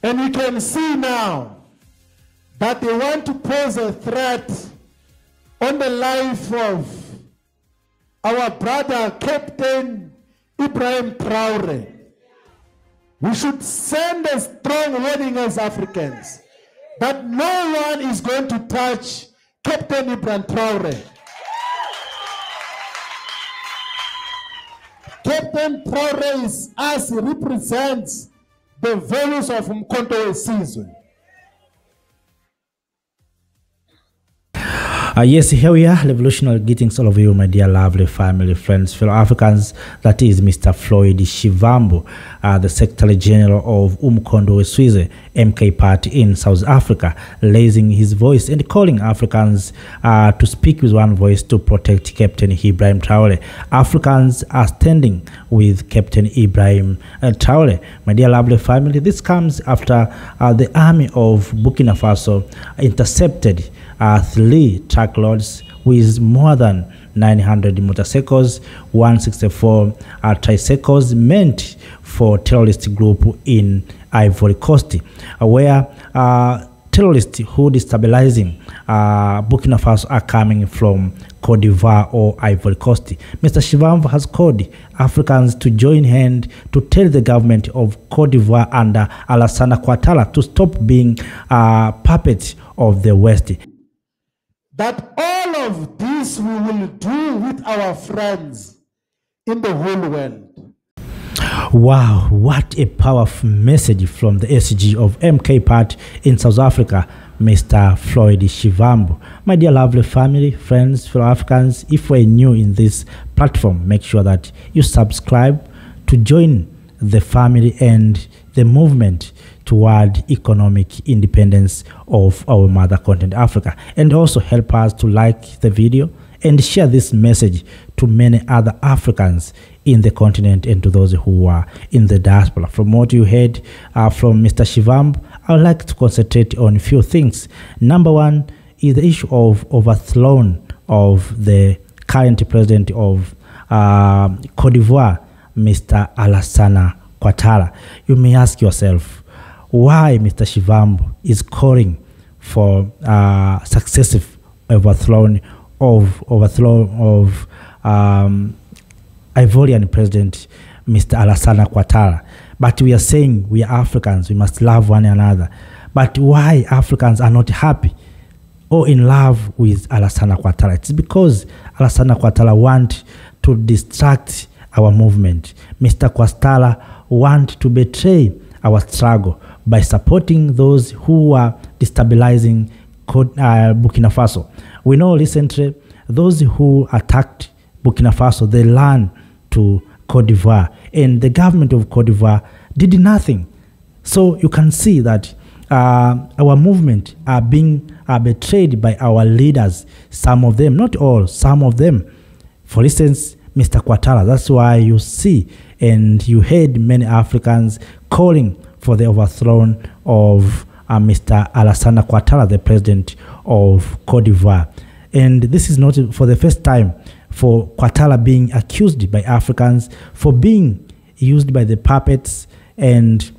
And you can see now that they want to pose a threat on the life of our brother Captain Ibrahim Traoré. We should send a strong warning as Africans that no one is going to touch Captain Ibrahim Traoré. Captain Traoré is us, he represents the values of Umkhonto weSizwe. Yes, here we are, revolutionary greetings all of you, my dear lovely family, friends, fellow Africans. That is Mr. Floyd Shivambu, the Secretary General of Umkhonto weSizwe MK Party in South Africa, raising his voice and calling Africans to speak with one voice to protect Captain Ibrahim Traoré. Africans are standing with Captain Ibrahim Traoré. My dear lovely family, this comes after the army of Burkina Faso intercepted 3 truckloads with more than 900 motorcycles, 164 tricycles meant for terrorist group in Ivory Coast, where terrorists who destabilizing Burkina Faso are coming from Cote d'Ivoire or Ivory Coast. Mr. Shivambu has called Africans to join hands to tell the government of Cote d'Ivoire under Alassane Ouattara to stop being puppets of the West. That all of this we will do with our friends in the whole world. Wow, what a powerful message from the SG of MK Party in South Africa, Mr. Floyd Shivambu. My dear lovely family, friends, fellow Africans, if we're new in this platform, make sure that you subscribe to join the family and the movement toward economic independence of our mother continent Africa, and also help us to like the video and share this message to many other Africans in the continent and to those who are in the diaspora. From what you heard from Mr. Shivambu, I would like to concentrate on a few things. Number one is the issue of overthrown of the current president of Cote d'Ivoire, Mr. Alassane Ouattara. You may ask yourself, why Mr. Shivambu is calling for successive overthrow of Ivorian President Mr. Alassane Ouattara. But we are saying we are Africans, we must love one another. But why Africans are not happy or in love with Alassane Ouattara? It's because Alassane Ouattara wants to distract our movement. Mr. Ouattara wants to betray our struggle by supporting those who are destabilizing Burkina Faso. We know recently those who attacked Burkina Faso, they ran to Cote d'Ivoire, and the government of Cote d'Ivoire did nothing. So you can see that our movement are being betrayed by our leaders, some of them, not all, some of them. For instance, Mr. Ouattara. That's why you see and you heard many Africans calling for the overthrow of Mr. Alassane Ouattara, the president of Cote d'Ivoire. And this is not for the first time for Ouattara being accused by Africans for being used by the puppets and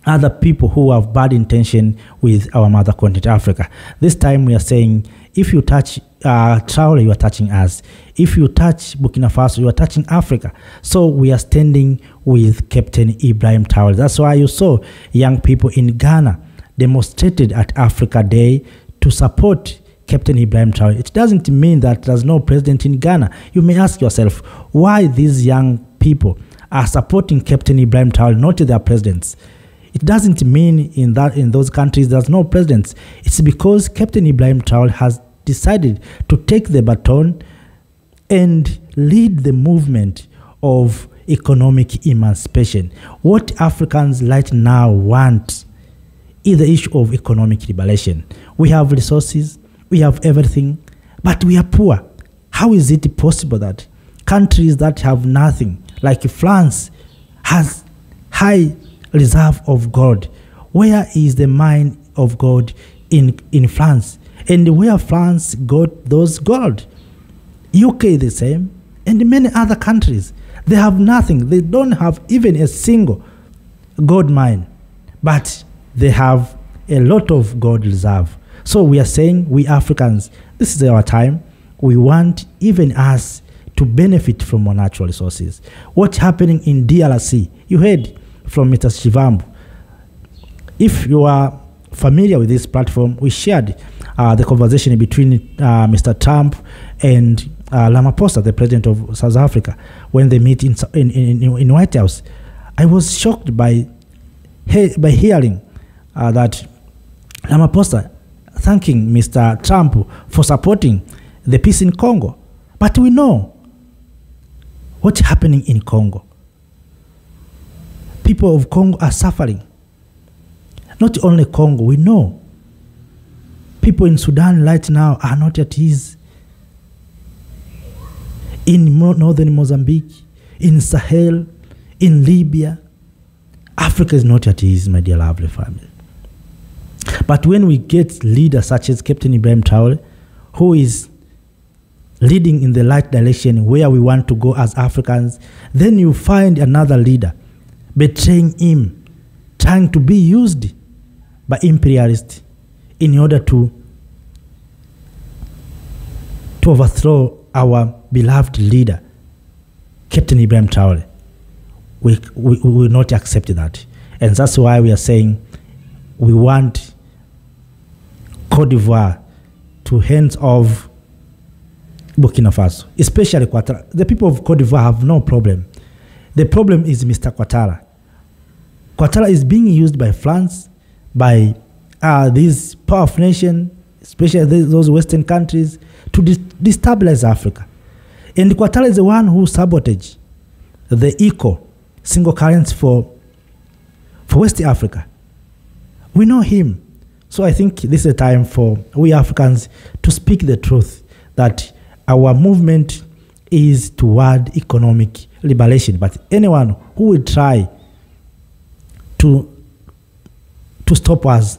other people who have bad intention with our mother continent Africa. This time we are saying, if you touch Traoré, you are touching us. If you touch Burkina Faso, you are touching Africa. So we are standing with Captain Ibrahim Traoré. That's why you saw young people in Ghana demonstrated at Africa Day to support Captain Ibrahim Traoré. It doesn't mean that there's no president in Ghana. You may ask yourself why these young people are supporting Captain Ibrahim Traoré, not their presidents. It doesn't mean in those countries there's no presidents. It's because Captain Ibrahim Traoré has decided to take the baton and lead the movement of economic emancipation. What Africans right now want is the issue of economic liberation. We have resources, we have everything, but we are poor. How is it possible that countries that have nothing, like France, has high reserve of gold? Where is the mine of gold in France? And where France got those gold? UK the same, and many other countries. They have nothing. They don't have even a single gold mine. But they have a lot of gold reserve. So we are saying, we Africans, this is our time. We want even us to benefit from our natural resources. What's happening in DRC? You heard from Mr. Shivambu. If you are familiar with this platform, we shared the conversation between Mr. Trump and Ramaphosa, the president of South Africa, when they meet in White House. I was shocked by hearing that Ramaphosa thanking Mr. Trump for supporting the peace in Congo. But we know what's happening in Congo. People of Congo are suffering. Not only Congo, we know people in Sudan right now are not at ease. In northern Mozambique, in Sahel, in Libya, Africa is not at ease, my dear lovely family. But when we get leaders such as Captain Ibrahim Traoré, who is leading in the right direction where we want to go as Africans, then you find another leader betraying him, trying to be used by imperialists in order to overthrow our beloved leader, Captain Ibrahim Traoré. We will not accept that. And that's why we are saying we want Cote d'Ivoire to hands off Burkina Faso, especially Ouattara. The people of Cote d'Ivoire have no problem. The problem is Mr. Ouattara. Ouattara is being used by France, by these powerful nations, especially those Western countries, to destabilize Africa. And Ouattara is the one who sabotaged the ECO, single currency for West Africa. We know him. So I think this is a time for we Africans to speak the truth, that our movement is toward economic liberation. But anyone who will try to stop us,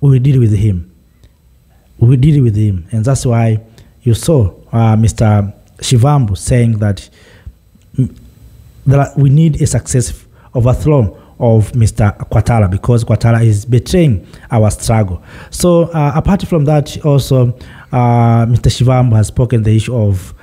we will deal with him. We will deal with him. And that's why you saw Mr. Shivambu saying that we need a successful overthrow of Mr. Ouattara, because Ouattara is betraying our struggle. So apart from that, also Mr. Shivambu has spoken the issue of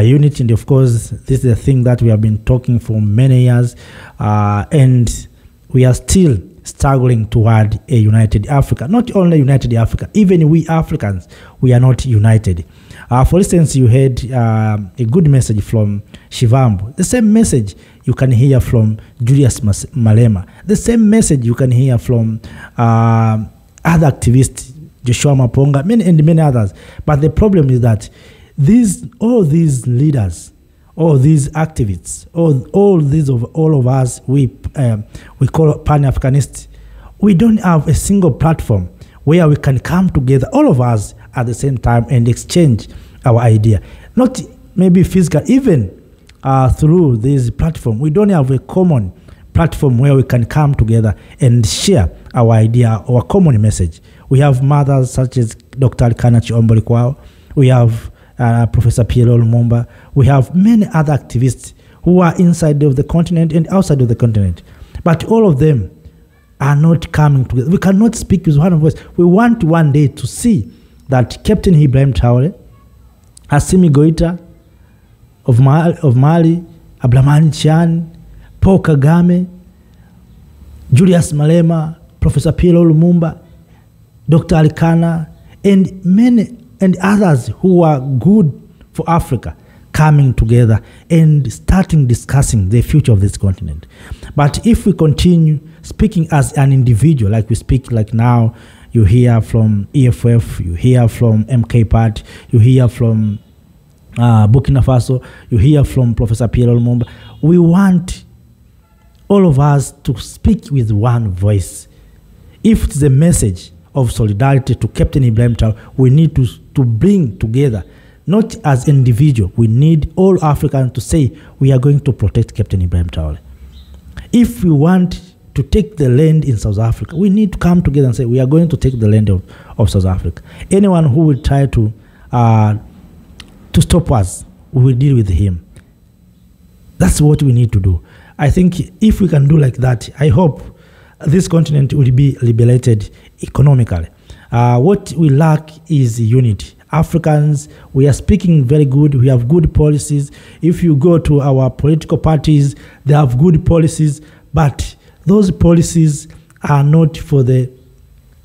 unity, and of course this is a thing that we have been talking for many years, and we are still struggling toward a united Africa. Not only united Africa, even we Africans, we are not united. For instance, you heard a good message from Shivambu. The same message you can hear from Julius Malema. The same message you can hear from other activists, Joshua Maponga, many others. But the problem is that all these leaders, all these activists, all of us, we call Pan-Africanists, we don't have a single platform where we can come together, all of us at the same time, and exchange our idea. Not maybe physical, even through this platform. We don't have a common platform where we can come together and share our idea, our common message. We have mothers such as Dr. Kanachi Ombolikwao. We have Professor Pierre Lumumba. We have many other activists who are inside of the continent and outside of the continent. But all of them are not coming together. We cannot speak with one voice. We want one day to see that Captain Ibrahim Traoré, Assimi Goïta of Mali, Abdulrahman Chan, Paul Kagame, Julius Malema, Professor Pierre Lumumba, Dr. Alikana, and many and others who are good for Africa coming together and starting discussing the future of this continent. But if we continue speaking as an individual, like we speak like now, you hear from EFF, you hear from MK Party, you hear from Burkina Faso, you hear from Professor Pierre Lumumba. We want all of us to speak with one voice. If it's a message of solidarity to Captain Ibrahim Traoré, we need to bring together, not as individual. We need all Africans to say we are going to protect Captain Ibrahim Traoré. If we want to take the land in South Africa, we need to come together and say we are going to take the land of South Africa. Anyone who will try to stop us, we will deal with him. That's what we need to do. I think if we can do like that, I hope this continent will be liberated economically. What we lack is unity. Africans, we are speaking very good. We have good policies. If you go to our political parties, they have good policies, but those policies are not for the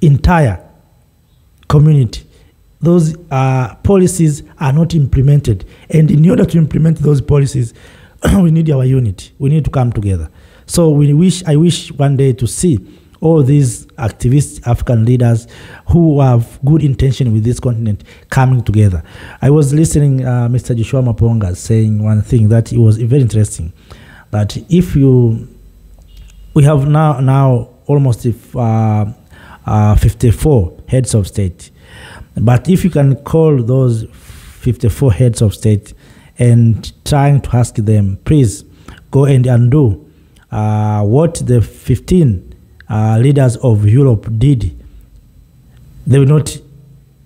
entire community. Those policies are not implemented. And in order to implement those policies, we need our unity. We need to come together. So I wish one day to see all these activists, African leaders who have good intention with this continent coming together. I was listening Mr. Joshua Maponga saying one thing that it was very interesting, that if we have now almost 54 heads of state, but if you can call those 54 heads of state and trying to ask them, please go and undo what the 15 leaders of Europe did, they will not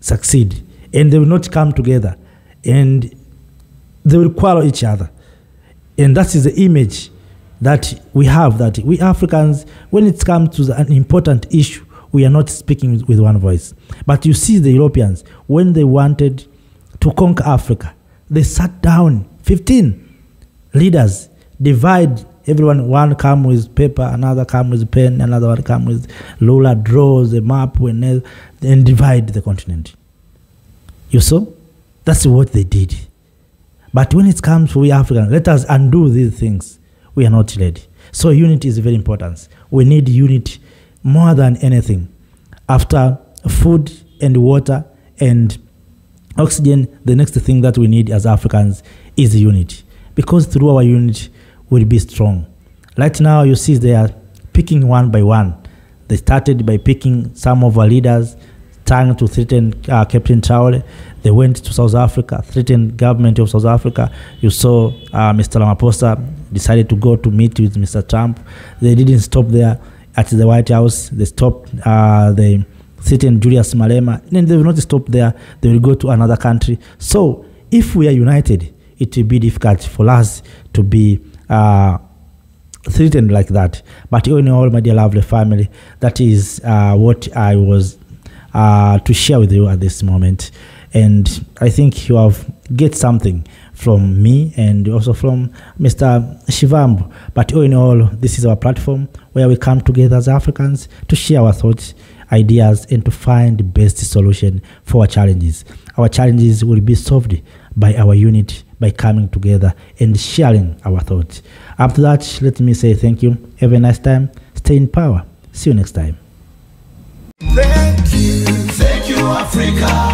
succeed, and they will not come together, and they will quarrel each other. And that is the image that we have, that we Africans, when it comes to an important issue, we are not speaking with one voice. But you see the Europeans, when they wanted to conquer Africa, they sat down, 15 leaders, divide everyone, one come with paper, another come with pen, another one come with ruler, draws a map, and divide the continent. You saw? That's what they did. But when it comes to we Africans, let us undo these things. We are not ready. So unity is very important. We need unity more than anything. After food and water and oxygen, the next thing that we need as Africans is unity. Because through our unity, will be strong. Right now, you see they are picking one by one. They started by picking some of our leaders, trying to threaten Captain Traoré. They went to South Africa, threatened government of South Africa. You saw Mr. Ramaphosa decided to go to meet with Mr. Trump. They didn't stop there at the White House. They stopped, they threatened Julius Malema. And they will not stop there. They will go to another country. So if we are united, it will be difficult for us to be threatened like that. But all in all, my dear lovely family, that is what I was to share with you at this moment. And I think you have get something from me and also from Mr. Shivambu. But all in all, this is our platform where we come together as Africans to share our thoughts, ideas, and to find the best solution for our challenges. Our challenges will be solved by our unity, by coming together and sharing our thoughts. After that, let me say thank you. Have a nice time. Stay in power. See you next time. Thank you, Africa.